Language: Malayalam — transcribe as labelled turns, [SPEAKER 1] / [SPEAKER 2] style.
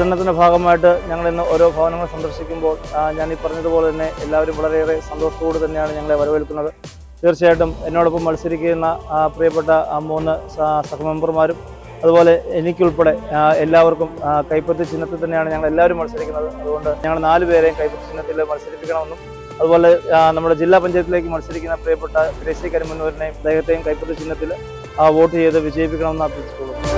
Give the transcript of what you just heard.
[SPEAKER 1] പ്രചരണത്തിൻ്റെ ഭാഗമായിട്ട് ഞങ്ങൾ ഇന്ന് ഓരോ ഭവനങ്ങൾ സന്ദർശിക്കുമ്പോൾ ഞാൻ ഈ പറഞ്ഞതുപോലെ തന്നെ എല്ലാവരും വളരെയേറെ സന്തോഷത്തോടെ തന്നെയാണ് ഞങ്ങളെ വരവേൽക്കുന്നത്. തീർച്ചയായിട്ടും എന്നോടൊപ്പം മത്സരിക്കുന്ന പ്രിയപ്പെട്ട 3 സഹമെമ്പർമാരും അതുപോലെ എനിക്കുൾപ്പെടെ എല്ലാവർക്കും കൈപ്പത്തി ചിഹ്നത്തിൽ തന്നെയാണ് ഞങ്ങൾ എല്ലാവരും മത്സരിക്കുന്നത്. അതുകൊണ്ട് ഞങ്ങൾ 4 പേരെയും കൈപ്പത്തി ചിഹ്നത്തിൽ മത്സരിപ്പിക്കണമെന്നും അതുപോലെ നമ്മുടെ ജില്ലാ പഞ്ചായത്തിലേക്ക് മത്സരിക്കുന്ന പ്രിയപ്പെട്ട ഗ്രേസി കരിമന്നൂരിനെയും അദ്ദേഹത്തെയും കൈപ്പത്തി ചിഹ്നത്തിൽ വോട്ട് ചെയ്ത് വിജയിപ്പിക്കണമെന്ന് അഭ്യർത്ഥിച്ചുകൊള്ളുന്നു.